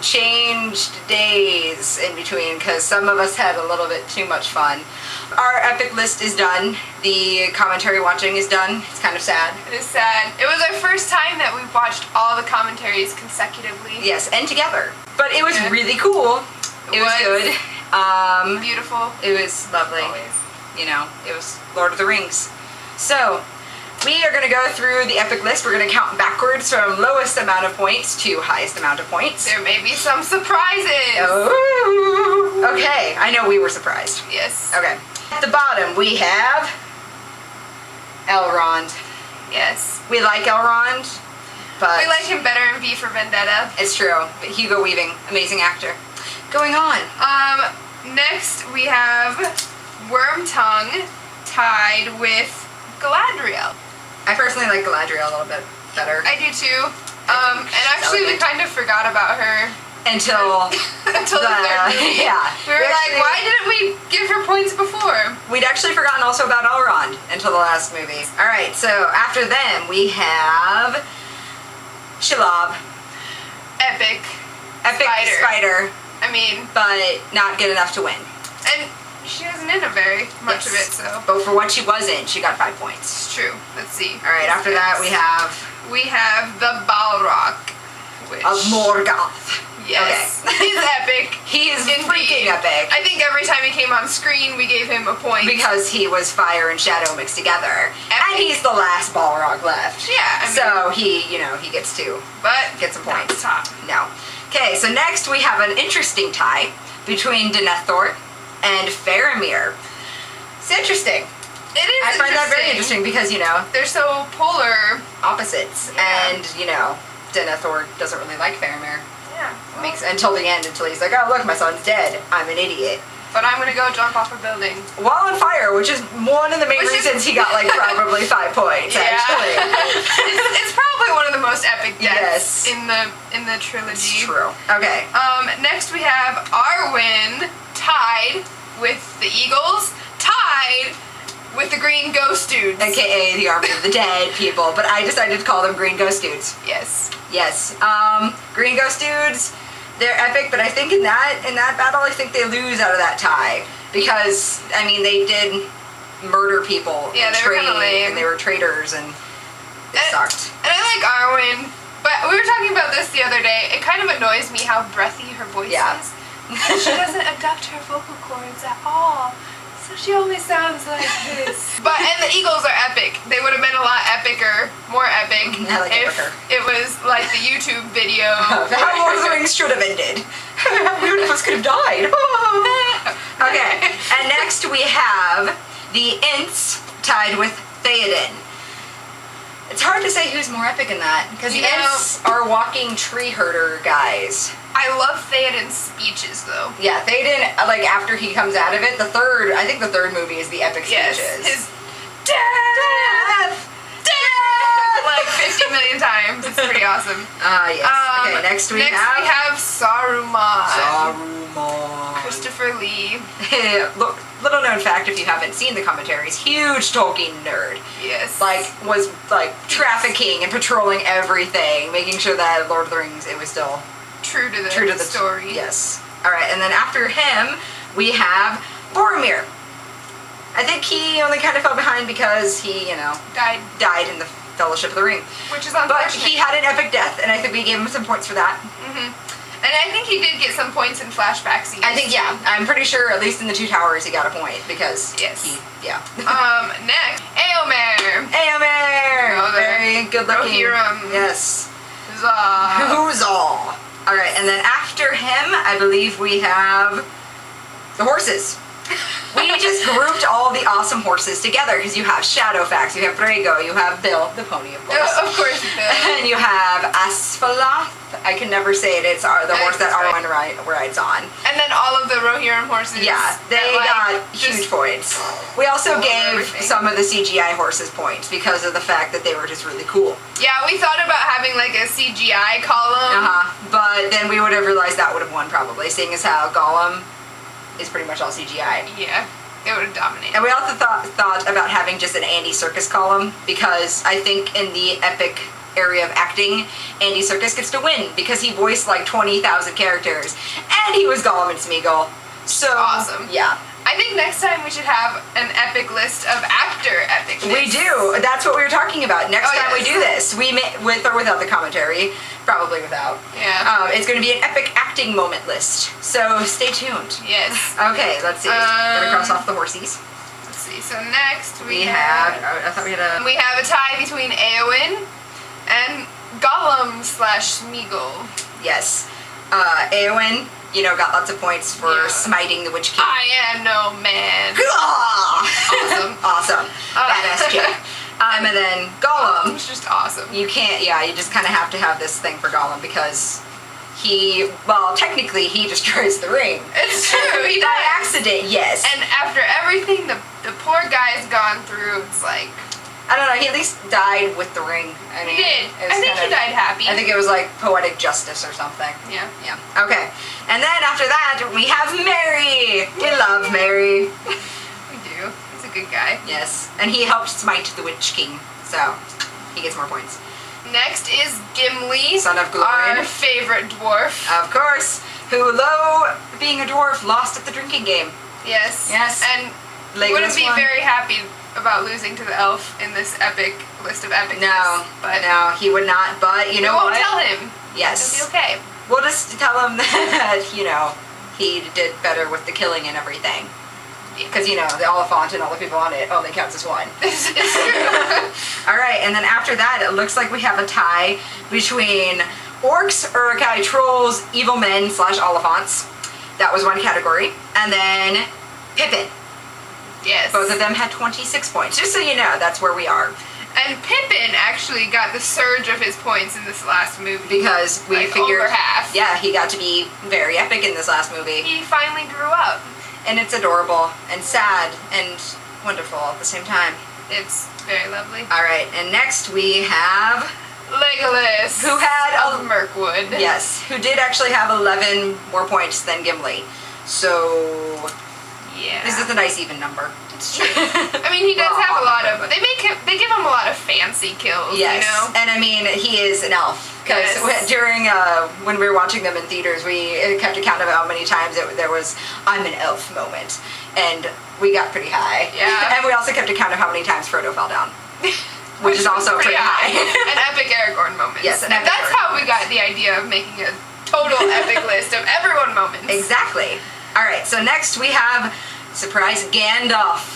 changed days in between because some of us had a little bit too much fun. Our epic list is done. The commentary watching is done. It's kind of sad. It is sad. It was our first time that we've watched all the commentaries consecutively. Yes, and together. But it was really cool. It was good. Beautiful. It was lovely. Always. You know, it was Lord of the Rings. So, we are going to go through the epic list. We're going to count backwards from lowest amount of points to highest amount of points. There may be some surprises. Oh. Okay, I know we were surprised. Yes. Okay. At the bottom, we have Elrond. Yes. We like Elrond, but we like him better in V for Vendetta. it's true. But Hugo Weaving, amazing actor. Going on. Next we have Wormtongue tied with Galadriel. I personally like Galadriel a little bit better. I do too. And actually we kind of forgot about her Until until the third movie. Yeah. We were like, why didn't we give her points before? We'd actually forgotten also about Elrond until the last movie. Alright, so after them we have Shelob. Epic. Epic spider, I mean, but not good enough to win. and she wasn't in a very much of it, so But for what she was in, she got 5 points. it's true. Let's see. Alright, after that we have the Balrog, which of Morgoth. yes, he's epic. He is Indeed. freaking epic. I think every time he came on screen, we gave him a point. Because he was fire and shadow mixed together. And he's the last Balrog left. Yeah, I mean, So he, he gets to but get some not points. the top. No. Okay, so next we have an interesting tie between Denethor and Faramir. It's interesting. It is. I find that very interesting because, They're so polar. opposites. Yeah. And, Denethor doesn't really like Faramir. Yeah. Until the end, until he's like, oh, look, my son's dead. I'm an idiot. But I'm gonna go jump off a building. While on fire, which is one of the main reasons he got, probably 5 points, actually. it's probably one of the most epic deaths Yes. in the trilogy. It's true. Okay. Next we have Arwen tied with the Eagles, tied with the Green Ghost Dudes. AKA the Army of the Dead people, but I decided to call them Green Ghost Dudes. Yes. Yes. Green Ghost Dudes, they're epic, but I think in that battle, I think they lose out of that tie. Because, they did murder people. Yeah, and they were kinda lame. And they were traitors, and it sucked. And I like Arwen, but we were talking about this the other day. It kind of annoys me how breathy her voice is. And she doesn't adapt her vocal cords at all. So she always sounds like this. And the Eagles are epic. They would have been a lot epicer, more epic, I like if epicer. it was like the YouTube video. How Lord of the Rings should have ended. None of us could have died. Okay, and next we have the Ents tied with Theoden. It's hard to say who's more epic in that, because the Ents are walking tree herder guys. I love Theoden's speeches, though. Yeah, Theoden, after he comes out of it, I think the third movie is the epic Yes, speeches. his death! Like 50 million times. It's pretty awesome. Yes. Okay, next we have Saruman. Saruman. Christopher Lee. Look, little known fact if you haven't seen the commentaries, huge Tolkien nerd. Yes. Was trafficking and patrolling everything, making sure that Lord of the Rings, it was still true to the story. Yes. Alright, and then after him, we have Boromir. I think he only kind of fell behind because he, died in the Fellowship of the Ring. Which is unfortunate. But he had an epic death, and I think we gave him some points for that. Mm-hmm. And I think he did get some points in flashback scenes. I think, yeah. I'm pretty sure, at least in the Two Towers, he got a point, because yes. Next. Éomer. Éomer! Very good looking. Rohirrim. Yes. Huzzah. Alright, and then after him, I believe we have the horses. We just grouped all the awesome horses together, because you have Shadowfax, you have Brago, you have Bill, the pony, of course. Of course, Bill. And you have Asfaloth. I can never say it. It's the horse that Arwen rides on. And then all of the Rohirrim horses. Yeah, they got huge points. We also gave some of the CGI horses points because of the fact that they were just really cool. Yeah, we thought about having a CGI column. But then we would have realized that would have won probably, seeing as how Gollum is pretty much all CGI. Yeah, it would have dominated. And we also thought about having just an Andy Serkis column, because I think in the epic area of acting, Andy Serkis gets to win because he voiced like 20,000 characters, and he was Gollum and Smeagol. So awesome. Yeah. I think next time we should have an epic list of actor epic lists. We do. That's what we were talking about. Next time we do this, we may, with or without the commentary, probably without. Yeah. It's going to be an epic acting moment list. So stay tuned. Yes. Okay, let's see. Gonna cross off the horsies. Let's see. So next We have. I thought we had a. We have a tie between Eowyn and Gollum / Smeagol. Yes. Eowyn, got lots of points for smiting the Witch King. I am no man. Awesome. Awesome. Badass kid. And then Gollum. It's just awesome. You can't, you just kind of have to have this thing for Gollum because technically he destroys the ring. It's true, he By does. accident, yes. And after everything the poor guy's gone through, it's like... I don't know, he at least died with the ring. He did. I think he died happy. I think it was like poetic justice or something. Yeah. Yeah. Okay. And then after that, we have Merry. We love Merry. We do. He's a good guy. Yes. And he helped smite the Witch King, so he gets more points. Next is Gimli, Son of Glóin. our favorite dwarf. Of course. Who, though being a dwarf, lost at the drinking game. Yes. Yes. And Legolas wouldn't be won. very happy about losing to the elf in this epic list of epic lists. But no, he would not. But you know we what? won't tell him. Yes. It'll be okay. We'll just tell him that, he did better with the killing and everything. Because, the Oliphant and all the people on it only counts as one. It's true. All right, and then after that, it looks like we have a tie between orcs, Uruk-hai trolls, evil men / Oliphants. That was one category. And then Pippin. Yes. Both of them had 26 points. Just so you know, that's where we are. And Pippin actually got the surge of his points in this last movie. Because we figured... over half. Yeah, he got to be very epic in this last movie. He finally grew up. And it's adorable and sad and wonderful at the same time. It's very lovely. All right, and next we have... Legolas. Who had of Mirkwood. Yes, who did actually have 11 more points than Gimli. So... Yeah. This is a nice even number. It's true. I mean, he does have a lot of... They give him a lot of fancy kills, Yes. And I mean, he is an elf. Because during, when we were watching them in theaters, we kept account of how many times there was, I'm an elf moment. And we got pretty high. Yeah. And we also kept account of how many times Frodo fell down. Which is also pretty high. An epic Aragorn moment. Yes, and that's how we got the idea of making a total epic list of everyone moments. Exactly. All right, so next we have surprise Gandalf.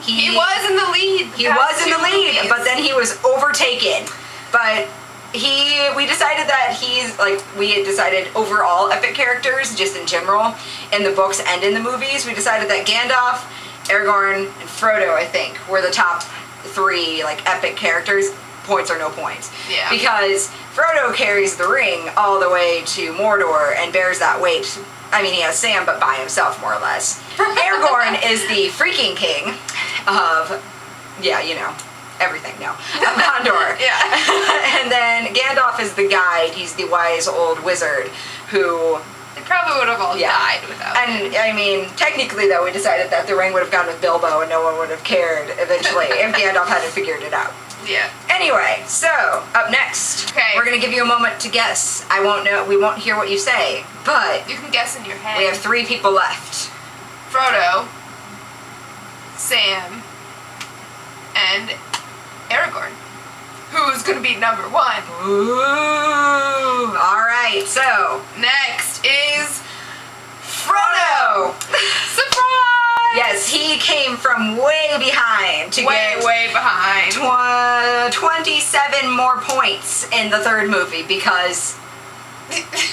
He was in the lead. He was in the lead, but then he was overtaken. But we decided that we had decided overall epic characters, just in general, in the books and in the movies, we decided that Gandalf, Aragorn, and Frodo, I think, were the top 3, epic characters. Points or no points. Yeah. Because Frodo carries the ring all the way to Mordor and bears that weight. I mean, he has Sam, but by himself, more or less. Aragorn is the freaking king of, everything, of Gondor. Yeah. And then Gandalf is the guide. He's the wise old wizard who... They probably would have all died without him. And, I mean, technically, though, we decided that the ring would have gone with Bilbo and no one would have cared eventually if Gandalf hadn't figured it out. Yeah. Anyway, so up next, we're gonna give you a moment to guess. We won't hear what you say, but you can guess in your head. we have 3 people left. Frodo, Sam, and Aragorn. Who's gonna be number 1? Ooh! All right. So next is Frodo. Surprise! Yes, he came from way behind to get way behind. 27 more points in the 3rd movie because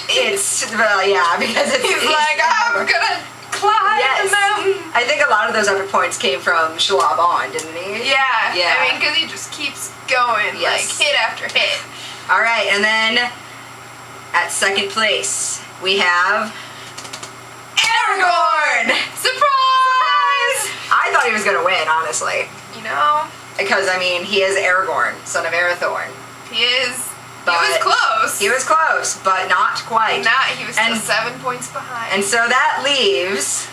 it's He's like, I'm gonna climb the mountain. I think a lot of those epic points came from Shalabon, didn't he? Yeah. Yeah. I mean, because he just keeps going, hit after hit. All right, and then at 2nd place we have Aragorn. Surprise! I thought he was gonna win, honestly. Because I mean, he is Aragorn, son of Arathorn. He is. He was close. He was close, but not quite. He was still 7 points behind. And so that leaves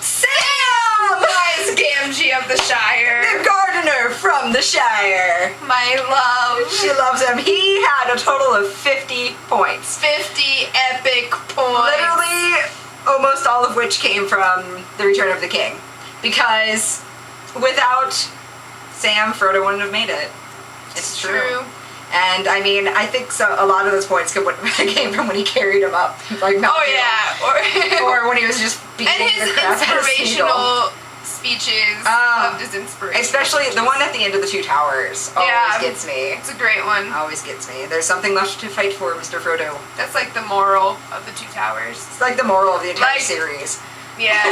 Sam! Wise Gamgee of the Shire. The gardener from from the Shire. My love. She loves him. He had a total of 50 points. 50 epic points. Literally, almost all of which came from The Return of the King. Because without Sam, Frodo wouldn't have made it. It's true. And I mean, I think so. A lot of those points came from when he carried him up, like Mount Oh yeah, or when he was just beating and his the crap out of Smeagol. inspirational speeches. Loved his inspiration. Especially the one at the end of the Two Towers. Always gets me. It's a great one. Always gets me. There's something left to fight for, Mr. Frodo. That's like the moral of the Two Towers. It's like the moral of the entire series. Yeah.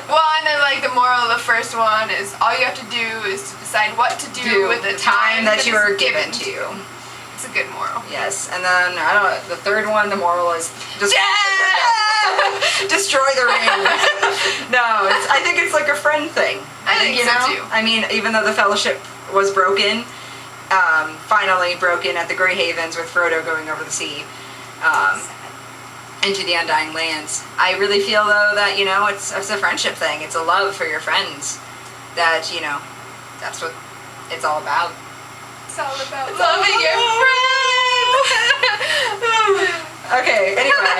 Well, and then like the moral of the first one is all you have to do is to decide what to do with the time that you are given to you. It's a good moral. Yes, and then I don't know. The third one, the moral is just destroy the ring. No, I think it's like a friend thing. I think so too. I mean, even though the Fellowship was broken, finally broken at the Grey Havens with Frodo going over the sea. Into the Undying Lands. I really feel though that, you know, it's a friendship thing. It's a love for your friends. That, you know, that's what it's all about. It's all about loving your friends. Okay, anyway.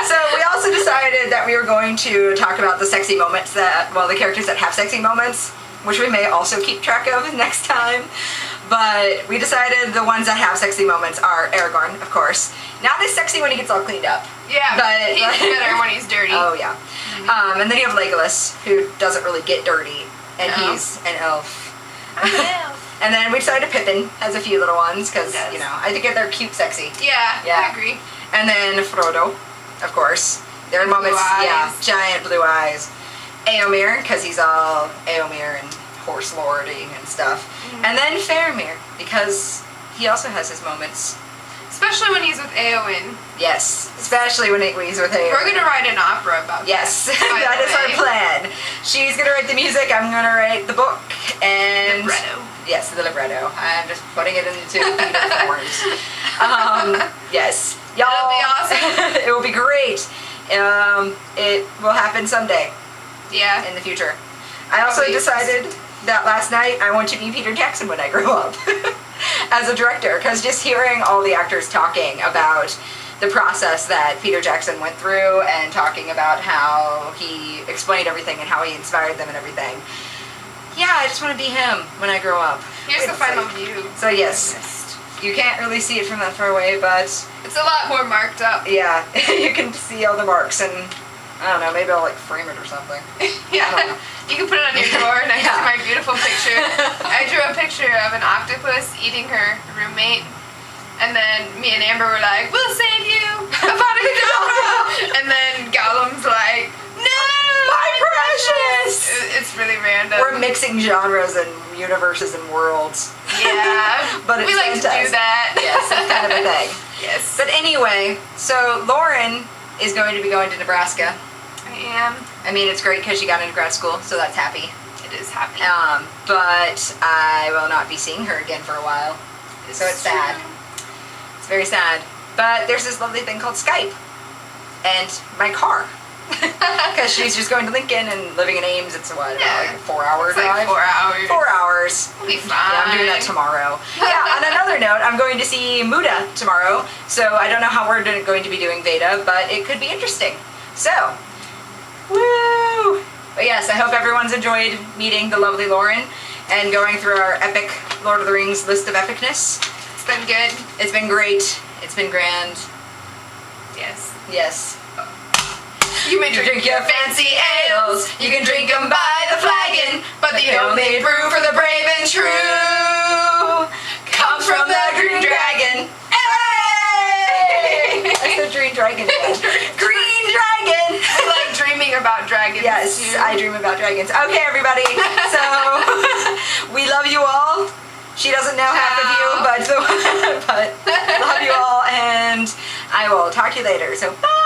So we also decided that we were going to talk about the sexy moments the characters that have sexy moments, which we may also keep track of next time. But we decided the ones that have sexy moments are Aragorn, of course. Not as sexy when he gets all cleaned up. Yeah, but he's better when he's dirty. Oh, yeah. And then you have Legolas, who doesn't really get dirty, and he's an elf. I'm an elf. And then we decided Pippin has a few little ones, because, you know, I think they're cute sexy. Yeah, I agree. And then Frodo, of course. There are moments, giant blue eyes. Éomer, because he's all Éomer and horse lording and stuff. And then Faramir, because he also has his moments. Especially when he's with Éowyn. Yes, especially when he's with Éowyn. We're going to write an opera about that. Yes, that is our plan. She's going to write the music, I'm going to write the book, and... Libretto. Yes, the libretto. I'm just putting it into Peter forms. Yes. Y'all, it'll be awesome. It will be great. It will happen someday. Yeah. In the future. I also decided that last night I want to be Peter Jackson when I grow up. As a director, because just hearing all the actors talking about the process that Peter Jackson went through and talking about how he explained everything and how he inspired them and everything. Yeah, I just want to be him when I grow up. Here's the final view. So yes, you can't really see it from that far away, but... It's a lot more marked up. Yeah, you can see all the marks, and I don't know, maybe I'll like frame it or something. Yeah, you can put it on your door next to my beautiful picture. I drew a picture of an octopus eating her roommate, and then me and Amber were like, "We'll save you, Avada Kedavra!" And then Gollum's like, "No, my precious!" It's really random. We're mixing genres and universes and worlds. Yeah, but it's we like to do that. Yes, it's kind of a thing. Yes. But anyway, so Lauren is going to be going to Nebraska. I am. I mean, it's great because she got into grad school, so that's happy. It is happy. But I will not be seeing her again for a while. So it's sad. It's very sad. But there's this lovely thing called Skype. And my car. Because she's just going to Lincoln and living in Ames. It's what, like a 4-hour drive? Like 4 hours. 4 hours. We'll be fine. Yeah, I'm doing that tomorrow. Yeah, on another note, I'm going to see Muda tomorrow. So I don't know how we're going to be doing Veda, but it could be interesting. So, woo! But yes, I hope everyone's enjoyed meeting the lovely Lauren and going through our epic Lord of the Rings list of epicness. It's been good. It's been great. It's been grand. Yes. Yes. You may drink your fancy ales, you can drink them by the flagon, but the only brew for the brave and true comes from the Green Dragon. Hey! That's the Green Dragon. Green Dragon! I like dreaming about dragons. Yes, too. I dream about dragons. Okay, everybody. So, we love you all. She doesn't know half of you, but love you all, and I will talk to you later. So, bye!